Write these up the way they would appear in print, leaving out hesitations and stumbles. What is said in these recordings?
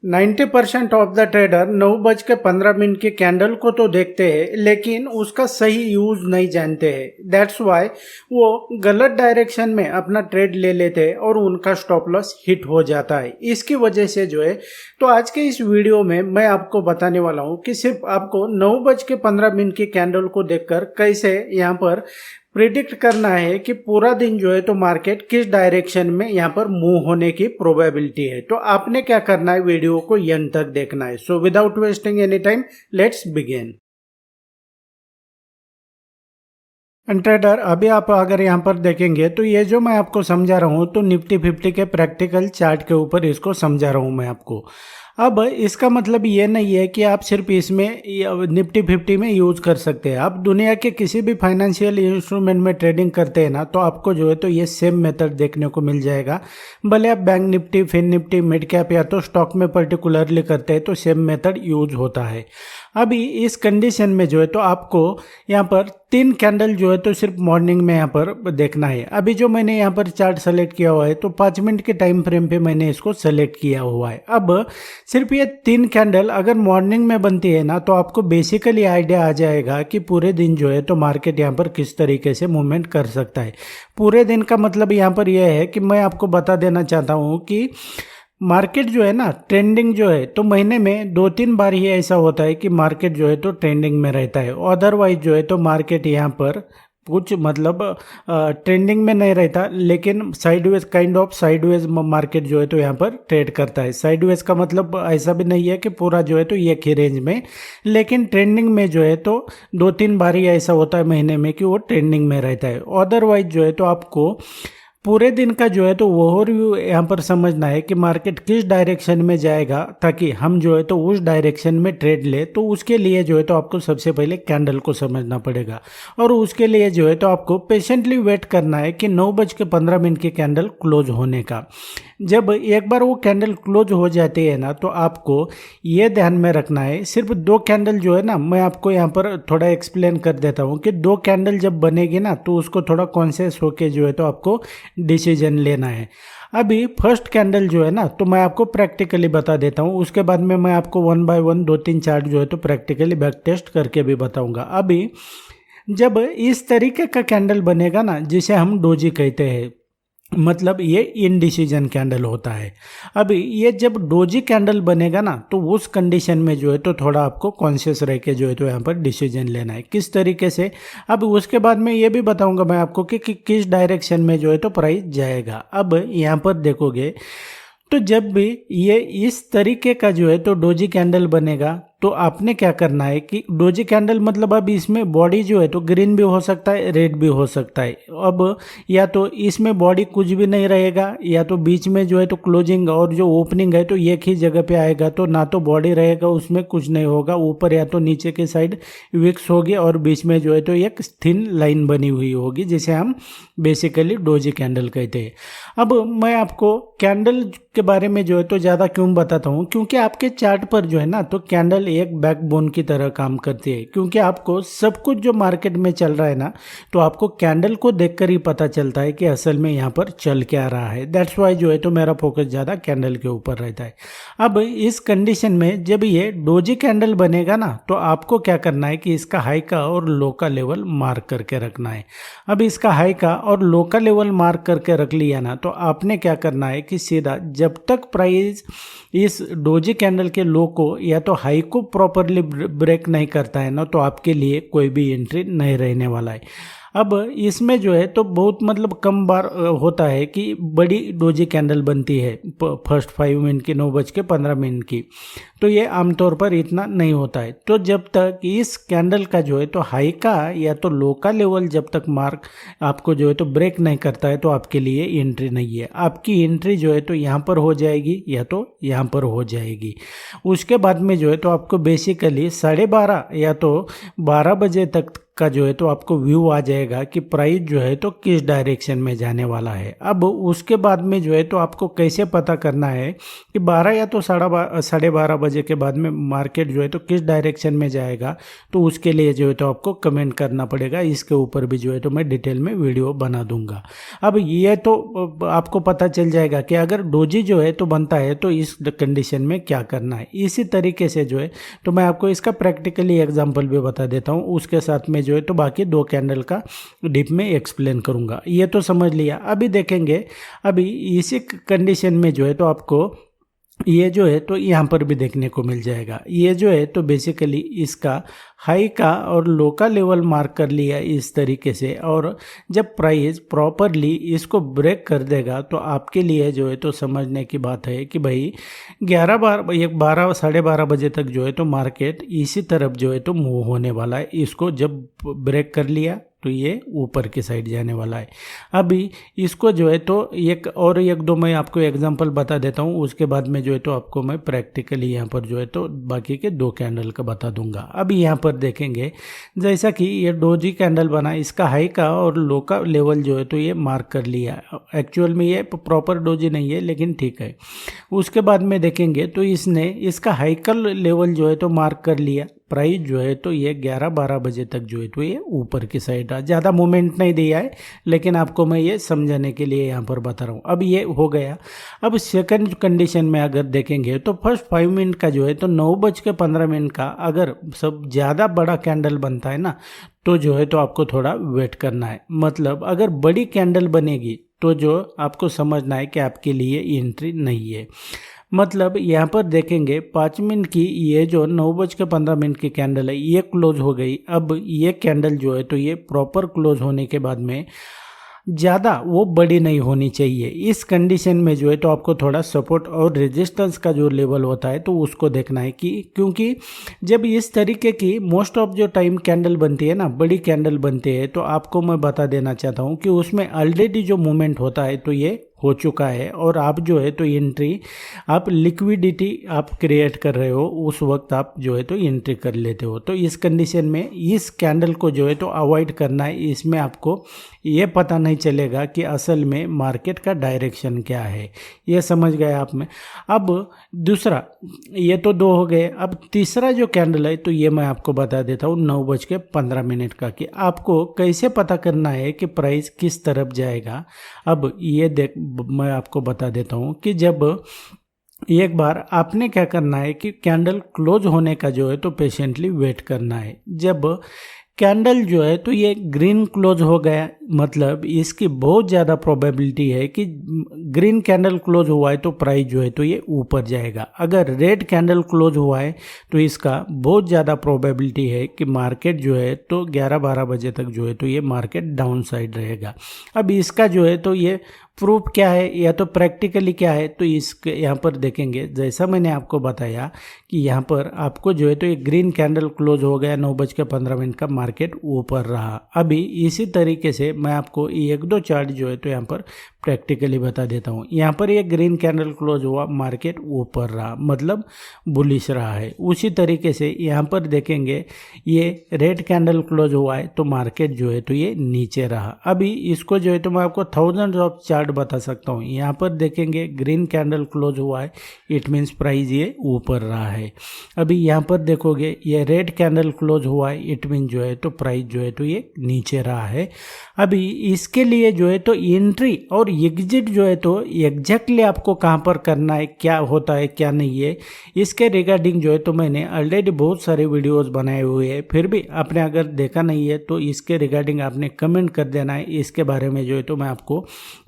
90% of the trader 9:15 की candle को तो देखते हैं लेकिन उसका सही यूज नहीं जानते हैं। दैट्स वाई वो गलत डायरेक्शन में अपना ट्रेड ले लेते हैं और उनका स्टॉप लॉस हिट हो जाता है। इसकी वजह से जो है तो आज के इस वीडियो में मैं आपको बताने वाला हूं कि सिर्फ आपको 9:15 की कैंडल को देखकर कैसे यहाँ पर प्रिडिक्ट करना है कि पूरा दिन जो है तो मार्केट किस डायरेक्शन में यहाँ पर मूव होने की प्रोबेबिलिटी है। तो आपने क्या करना है, वीडियो को एंड तक देखना है। So without wasting any time let's begin. Trader अभी आप अगर यहाँ पर देखेंगे तो ये जो मैं आपको समझा रहा हूँ तो निफ्टी 50 के प्रैक्टिकल चार्ट के ऊपर इसको समझा रहा हूँ मैं आपको। अब इसका मतलब ये नहीं है कि आप सिर्फ इसमें निफ्टी 50 में यूज कर सकते हैं। आप दुनिया के किसी भी फाइनेंशियल इंस्ट्रूमेंट में ट्रेडिंग करते हैं ना तो आपको जो है तो ये सेम मेथड देखने को मिल जाएगा। भले आप bank Nifty, fin Nifty, mid cap या तो स्टॉक में पर्टिकुलरली करते हैं तो सेम मेथड यूज होता है। अभी इस कंडीशन में जो है तो आपको यहाँ पर 3 कैंडल जो है तो सिर्फ मॉर्निंग में यहाँ पर देखना है। अभी जो मैंने यहाँ पर चार्ट सेलेक्ट किया हुआ है तो 5 मिनट के टाइम फ्रेम पे मैंने इसको सेलेक्ट किया हुआ है। अब सिर्फ ये 3 कैंडल अगर मॉर्निंग में बनती है ना तो आपको बेसिकली आइडिया आ जाएगा कि पूरे दिन जो है तो मार्केट यहाँ पर किस तरीके से मूवमेंट कर सकता है। पूरे दिन का मतलब यहाँ पर यह है कि मैं आपको बता देना चाहता हूँ कि मार्केट जो है ना ट्रेंडिंग जो है तो महीने में 2-3 बार ही ऐसा होता है कि मार्केट जो है तो ट्रेंडिंग में रहता है। अदरवाइज जो है तो मार्केट यहाँ पर कुछ मतलब ट्रेंडिंग में नहीं रहता, लेकिन sideways kind of sideways market जो है तो यहाँ पर ट्रेड करता है। साइडवेज का मतलब ऐसा भी नहीं है कि पूरा जो है तो एक ही रेंज में, लेकिन ट्रेंडिंग में जो है तो 2-3 बार ही ऐसा होता है महीने में कि वो ट्रेंडिंग में रहता है। अदरवाइज जो है तो आपको पूरे दिन का जो है तो ओवरव्यू यहाँ पर समझना है कि मार्केट किस डायरेक्शन में जाएगा ताकि हम जो है तो उस डायरेक्शन में ट्रेड ले। तो उसके लिए जो है तो आपको सबसे पहले कैंडल को समझना पड़ेगा और उसके लिए जो है तो आपको पेशेंटली वेट करना है कि 9:15 की कैंडल क्लोज होने का। जब एक बार वो कैंडल क्लोज हो जाती है ना तो आपको ये ध्यान में रखना है, सिर्फ 2 कैंडल जो है ना, मैं आपको यहाँ पर थोड़ा एक्सप्लेन कर देता हूँ कि 2 कैंडल जब बनेगी ना तो उसको थोड़ा कॉन्शियस होके जो है तो आपको डिसीजन लेना है। अभी फर्स्ट कैंडल जो है ना तो मैं आपको प्रैक्टिकली बता देता हूँ, उसके बाद में मैं आपको 1 बाय 1 2-3 चार्ट जो है तो प्रैक्टिकली बैक टेस्ट करके भी बताऊंगा। अभी जब इस तरीके का कैंडल बनेगा ना जिसे हम डोजी कहते हैं, मतलब ये इनडिसीजन कैंडल होता है। अभी ये जब डोजी कैंडल बनेगा ना तो उस कंडीशन में जो है तो थोड़ा आपको कॉन्शियस रह के जो है तो यहाँ पर डिसीजन लेना है किस तरीके से। अब उसके बाद में ये भी बताऊंगा मैं आपको कि किस डायरेक्शन में जो है तो प्राइस जाएगा। अब यहाँ पर देखोगे तो जब भी ये इस तरीके का जो है तो डोजी कैंडल बनेगा तो आपने क्या करना है कि डोजी कैंडल मतलब अब इसमें बॉडी जो है तो ग्रीन भी हो सकता है, रेड भी हो सकता है। अब या तो इसमें बॉडी कुछ भी नहीं रहेगा या तो बीच में जो है तो क्लोजिंग और जो ओपनिंग है तो एक ही जगह पे आएगा, तो ना तो बॉडी रहेगा उसमें कुछ नहीं होगा, ऊपर या तो नीचे के साइड विक्स होगी और बीच में जो है तो एक थिन लाइन बनी हुई होगी जिसे हम बेसिकली डोजी कैंडल कहते हैं। अब मैं आपको कैंडल के बारे में जो है तो ज़्यादा क्यों बताता हूँ, क्योंकि आपके चार्ट पर जो है ना तो कैंडल एक बैकबोन की तरह काम करती है। क्योंकि आपको सब कुछ जो मार्केट में चल रहा है ना तो आपको कैंडल को देखकर ही पता चलता है कि असल में यहाँ पर चल क्या रहा है। दैट्स वाई जो है तो मेरा फोकस ज़्यादा कैंडल के ऊपर रहता है। अब इस कंडीशन में जब ये डोजी कैंडल बनेगा ना तो आपको क्या करना है कि इसका हाई का और लो का लेवल मार्क करके रखना है। अब इसका हाई का और लो का लेवल मार्क करके रख लिया ना तो आपने क्या करना है कि सीधा जब तक प्राइस इस डोजी कैंडल के लो को या तो हाई को प्रॉपरली ब्रेक नहीं करता है ना तो आपके लिए कोई भी एंट्री नहीं रहने वाला है। अब इसमें जो है तो बहुत मतलब कम बार होता है कि बड़ी डोजी कैंडल बनती है फर्स्ट 5 मिनट की 9:15 की, तो ये आमतौर पर इतना नहीं होता है। तो जब तक इस कैंडल का जो है तो हाई का या तो लो का लेवल जब तक मार्क आपको जो है तो ब्रेक नहीं करता है तो आपके लिए एंट्री नहीं है। आपकी एंट्री जो है तो यहाँ पर हो जाएगी या तो यहाँ पर हो जाएगी। उसके बाद में जो है तो आपको बेसिकली 12:30 या तो 12 बजे तक का जो है तो आपको व्यू आ जाएगा कि प्राइस जो है तो किस डायरेक्शन में जाने वाला है। अब उसके बाद में जो है तो आपको कैसे पता करना है कि 12 या तो 12:30 बजे के बाद में मार्केट जो है तो किस डायरेक्शन में जाएगा, तो उसके लिए जो है तो आपको कमेंट करना पड़ेगा। इसके ऊपर भी जो है तो मैं डिटेल में वीडियो बना दूंगा। अब ये तो आपको पता चल जाएगा कि अगर डोजी जो है तो बनता है तो इस कंडीशन में क्या करना है। इसी तरीके से जो है तो मैं आपको इसका प्रैक्टिकली एग्जांपल भी बता देता हूँ, उसके साथ में जो है तो बाकी 2 कैंडल का डीप में एक्सप्लेन करूँगा। ये तो समझ लिया। अभी देखेंगे, अभी इसी कंडीशन में जो है तो आपको ये जो है तो यहाँ पर भी देखने को मिल जाएगा। ये जो है तो बेसिकली इसका हाई का और लो का लेवल मार्क कर लिया इस तरीके से, और जब प्राइस प्रॉपरली इसको ब्रेक कर देगा तो आपके लिए जो है तो समझने की बात है कि भाई 12 साढ़े 12 बजे तक जो है तो मार्केट इसी तरफ जो है तो मूव होने वाला है। इसको जब ब्रेक कर लिया तो ये ऊपर की साइड जाने वाला है। अभी इसको जो है तो एक दो मैं आपको एग्जांपल बता देता हूँ, उसके बाद में जो है तो आपको मैं प्रैक्टिकली यहाँ पर जो है तो बाकी के 2 कैंडल का बता दूंगा। अभी यहाँ पर देखेंगे, जैसा कि ये डोजी कैंडल बना, इसका हाई का और लो का लेवल जो है तो ये मार्क कर लिया। एक्चुअल में ये प्रॉपर डोजी नहीं है लेकिन ठीक है। उसके बाद में देखेंगे तो इसने इसका हाई का लेवल जो है तो मार्क कर लिया। प्राइस जो है तो ये 11-12 बजे तक जो है तो ये ऊपर की साइड आ, ज़्यादा मूवमेंट नहीं दिया है लेकिन आपको मैं ये समझाने के लिए यहाँ पर बता रहा हूँ। अब ये हो गया। अब सेकंड कंडीशन में अगर देखेंगे तो फर्स्ट 5 मिनट का जो है तो 9:15 का अगर सब ज़्यादा बड़ा कैंडल बनता है ना, तो जो है तो आपको थोड़ा वेट करना है। मतलब अगर बड़ी कैंडल बनेगी तो जो आपको समझना है कि आपके लिए एंट्री नहीं है। मतलब यहाँ पर देखेंगे 5 मिनट की ये जो 9:15 की कैंडल है ये क्लोज हो गई। अब ये कैंडल जो है तो ये प्रॉपर क्लोज होने के बाद में ज़्यादा वो बड़ी नहीं होनी चाहिए। इस कंडीशन में जो है तो आपको थोड़ा सपोर्ट और रेजिस्टेंस का जो लेवल होता है तो उसको देखना है कि क्योंकि जब इस तरीके की मोस्ट ऑफ जो टाइम कैंडल बनती है ना, बड़ी कैंडल बनती है, तो आपको मैं बता देना चाहता हूँ कि उसमें ऑलरेडी जो मूवमेंट होता है तो ये हो चुका है, और आप जो है तो एंट्री आप लिक्विडिटी आप क्रिएट कर रहे हो उस वक्त आप जो है तो एंट्री कर लेते हो। तो इस कंडीशन में इस कैंडल को जो है तो अवॉइड करना है। इसमें आपको ये पता नहीं चलेगा कि असल में मार्केट का डायरेक्शन क्या है। ये समझ गए आप में। अब दूसरा, ये तो 2 हो गए। अब तीसरा जो कैंडल है तो ये मैं आपको बता देता हूँ 9:15 का, कि आपको कैसे पता करना है कि प्राइस किस तरफ जाएगा। अब ये मैं आपको बता देता हूँ कि जब एक बार आपने क्या करना है कि कैंडल क्लोज होने का जो है तो पेशेंटली वेट करना है। जब कैंडल जो है तो ये ग्रीन क्लोज हो गया, मतलब इसकी बहुत ज़्यादा प्रोबेबिलिटी है कि ग्रीन कैंडल क्लोज हुआ है तो प्राइस जो है तो ये ऊपर जाएगा। अगर रेड कैंडल क्लोज हुआ है तो इसका बहुत ज़्यादा प्रोबेबिलिटी है कि मार्केट जो है तो 11-12 बजे तक जो है तो ये मार्केट डाउन साइड रहेगा। अब इसका जो है तो ये प्रूफ क्या है या तो प्रैक्टिकली क्या है, तो इसके यहाँ पर देखेंगे। जैसा मैंने आपको बताया कि यहाँ पर आपको जो है तो एक ग्रीन कैंडल क्लोज हो गया, 9:15 का मार्केट ऊपर रहा। अभी इसी तरीके से मैं आपको 1-2 चार्ट जो है तो यहाँ पर प्रैक्टिकली बता देता हूँ। यहाँ पर एक ग्रीन कैंडल क्लोज हुआ, मार्केट ऊपर रहा, मतलब बुलिश रहा है। उसी तरीके से यहाँ पर देखेंगे ये रेड कैंडल क्लोज हुआ है तो मार्केट जो है तो ये नीचे रहा। अभी इसको जो है तो मैं आपको थाउजेंड ऑफ चार्ट बता सकता हूँ। यहाँ पर देखेंगे ग्रीन कैंडल क्लोज हुआ है, इट मीन्स प्राइस ये ऊपर रहा है। अभी यहाँ पर देखोगे ये रेड कैंडल क्लोज हुआ है, इट मीन जो है तो प्राइस जो है तो ये नीचे रहा है। अभी इसके लिए जो है तो एंट्री और एग्जिट जो है तो एग्जैक्टली आपको कहाँ पर करना है, क्या होता है क्या नहीं है, इसके रिगार्डिंग जो है तो मैंने ऑलरेडी बहुत सारे वीडियोस बनाए हुए हैं। फिर भी आपने अगर देखा नहीं है तो इसके रिगार्डिंग आपने कमेंट कर देना है। इसके बारे में जो है तो मैं आपको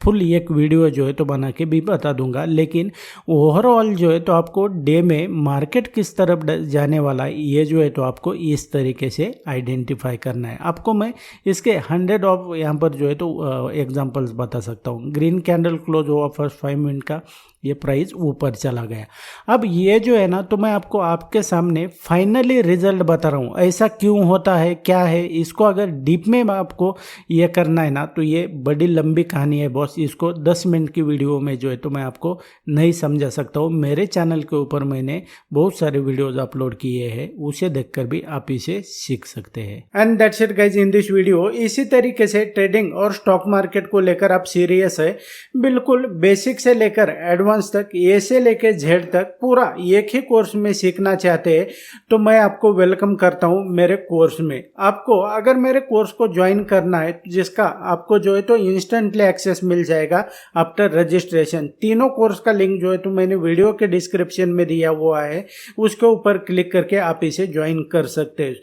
फुल एक वीडियो जो है तो बना के भी बता दूंगा। लेकिन ओवरऑल जो है तो आपको डे में मार्केट किस तरफ जाने वाला है ये जो है तो आपको इस तरीके से आइडेंटिफाई करना है। आपको मैं इसके 100 ऑफ यहाँ पर जो है तो एग्जांपल्स बता सकता हूँ। ग्रीन कैंडल क्लोज हुआ फर्स्ट 5 मिनट का, ये प्राइस ऊपर चला गया। अब ये जो है ना, तो मैं आपको आपके सामने फाइनली रिजल्ट बता रहा हूँ, ऐसा क्यों होता है, क्या है, इसको अगर डीप में आपको ये करना है ना, तो ये बड़ी लंबी कहानी है बॉस। इसको 10 मिनट की वीडियो में जो है तो मैं आपको नहीं समझा सकता हूँ। मेरे चैनल के ऊपर मैंने बहुत सारे वीडियोज अपलोड किए हैं, उसे देखकर भी आप इसे सीख सकते हैं। And that's it guys in this video. इसी तरीके से ट्रेडिंग और स्टॉक मार्केट को लेकर आप सीरियस है, बिल्कुल बेसिक से लेकर एडवांस तक, ए से लेकर जेड तक पूरा एक ही कोर्स में सीखना चाहते हैं, तो मैं आपको वेलकम करता हूं मेरे कोर्स में। आपको अगर मेरे कोर्स को ज्वाइन करना है, जिसका आपको जो है तो इंस्टेंटली एक्सेस मिल जाएगा आफ्टर रजिस्ट्रेशन। तीनों कोर्स का लिंक जो है तो मैंने वीडियो के डिस्क्रिप्शन में दिया हुआ है, उसके ऊपर क्लिक करके आप इसे ज्वाइन कर सकते हैं।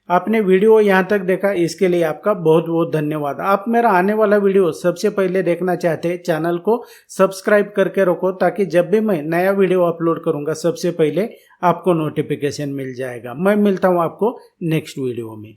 आपने वीडियो यहाँ तक देखा, इसके लिए आपका बहुत बहुत धन्यवाद। आप मेरा आने वाला वीडियो सबसे पहले देखना चाहते हैं, चैनल को सब्सक्राइब करके रखो, ताकि जब भी मैं नया वीडियो अपलोड करूंगा सबसे पहले आपको नोटिफिकेशन मिल जाएगा। मैं मिलता हूँ आपको नेक्स्ट वीडियो में।